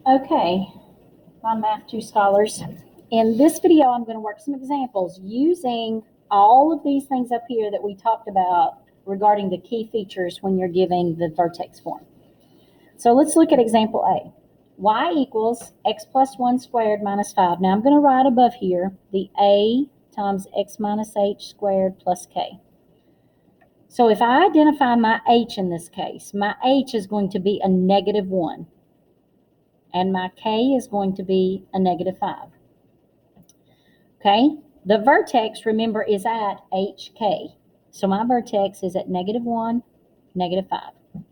Okay, my Math 2 scholars. In this video, I'm going to work some examples using all of these things up here that we talked about regarding the key features when you're giving the vertex form. So let's look at example A. Y equals x plus 1 squared minus 5. Now I'm going to write above here the A times x minus h squared plus k. So if I identify my h in this case, my h is going to be a negative 1. And my k is going to be a negative 5. Okay, the vertex, remember, is at hk. So my vertex is at negative 1, negative 5.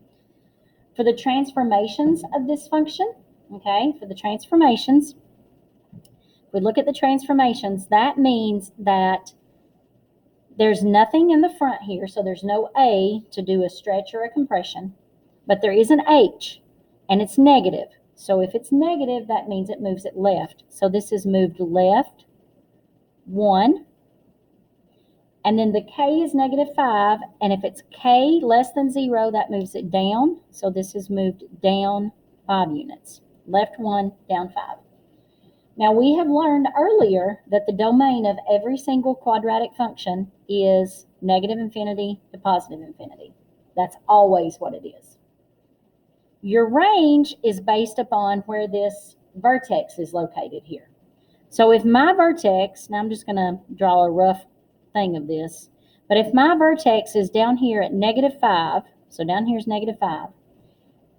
For the transformations of this function, okay, for the transformations, if we look at the transformations, that means that there's nothing in the front here, so there's no a to do a stretch or a compression, but there is an h, and it's negative. So if it's negative, that means it moves it left. So this is moved left 1, and then the k is negative 5, and if it's k less than 0, that moves it down. So this is moved down 5 units. Left 1, down 5. Now we have learned earlier that the domain of every single quadratic function is negative infinity to positive infinity. That's always what it is. Your range is based upon where this vertex is located here. So if my vertex, now I'm just going to draw a rough thing of this, but if my vertex is down here at negative 5, so down here is negative 5,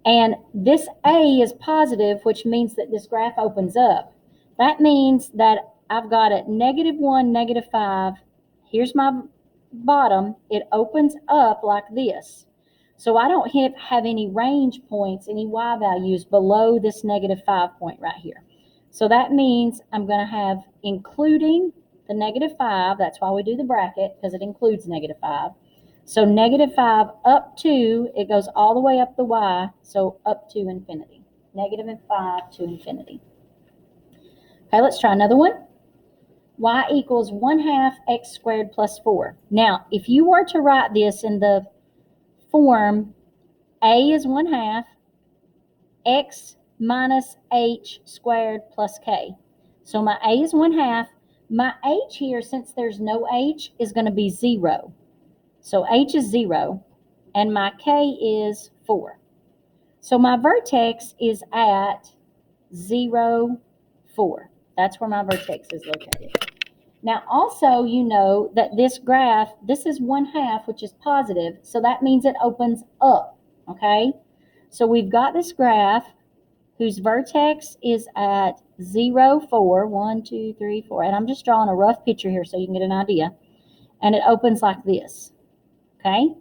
and this A is positive, which means that this graph opens up, that means that I've got at negative 1, negative 5, here's my bottom, it opens up like this. So I don't have any range points, any y values below this negative 5 point right here. So that means I'm going to have, including the negative 5, that's why we do the bracket, because it includes negative 5. So negative 5 up to, it goes all the way up the y, so up to infinity. Negative 5 to infinity. Okay, let's try another one. Y equals 1/2 x squared plus 4. Now, if you were to write this in the form a is 1/2 x minus h squared plus k. So my a is 1/2. My h here, since there's no h, is going to be 0. So h is 0, and my k is 4. So my vertex is at 0, 4. That's where my vertex is located. Now, also, you know that this graph, this is 1/2, which is positive, so that means it opens up, okay? So we've got this graph whose vertex is at 0, 4, 1, 2, 3, 4, and I'm just drawing a rough picture here so you can get an idea, and it opens like this, okay?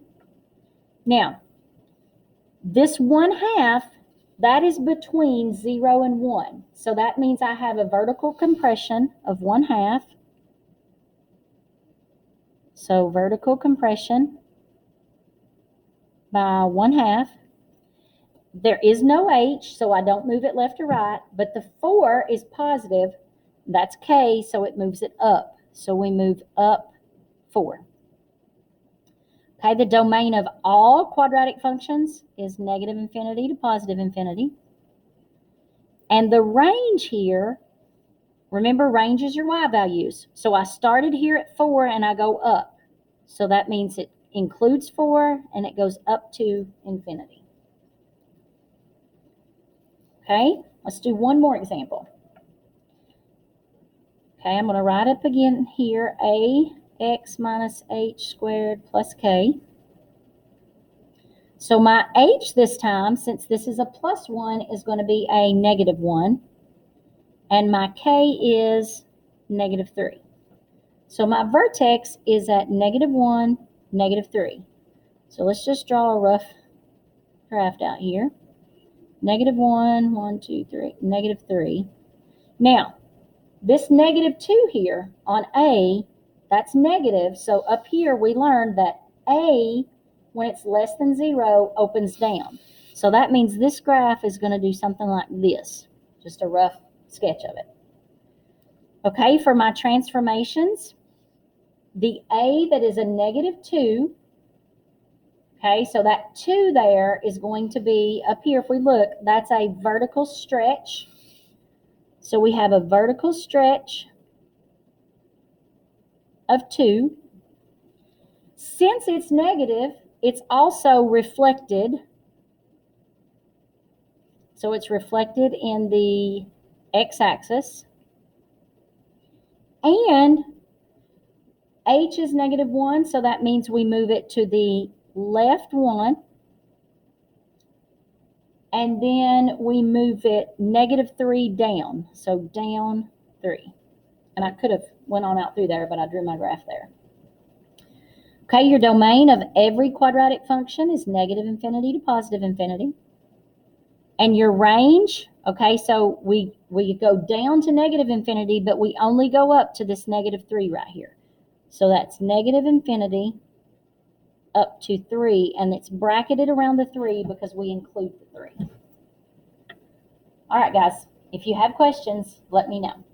Now, this 1/2, that is between 0 and 1, so that means I have a vertical compression of 1/2. So vertical compression by 1/2. There is no h, so I don't move it left or right, but the 4 is positive. That's k, so it moves it up. So we move up 4. Okay, the domain of all quadratic functions is negative infinity to positive infinity. And the range here, remember, range is your y values. So I started here at 4 and I go up. So that means it includes 4 and it goes up to infinity. Okay, let's do one more example. Okay, I'm going to write up again here a x minus h squared plus k. So my h this time, since this is a plus 1, is going to be a negative 1. And my k is negative 3. So my vertex is at negative 1, negative 3. So let's just draw a rough graph out here. Negative 1, 1, 2, 3, negative 3. Now, this negative 2 here on A, that's negative. So up here we learned that A, when it's less than 0, opens down. So that means this graph is going to do something like this. Just a rough sketch of it. Okay, for my transformations, the A that is a negative 2, Okay, so that 2 there is going to be up here. If we look, that's a vertical stretch. So we have a vertical stretch of 2. Since it's negative, it's also reflected. So it's reflected in the x-axis. And h is -1, so that means we move it to the left 1. And then we move it -3 down. So down 3. And I could have went on out through there, but I drew my graph there. Okay, your domain of every quadratic function is -infinity to +infinity. And your range, okay, so we go down to -infinity, but we only go up to this -3 right here. So that's -infinity up to 3, and it's bracketed around the 3 because we include the 3. All right, guys, if you have questions, let me know.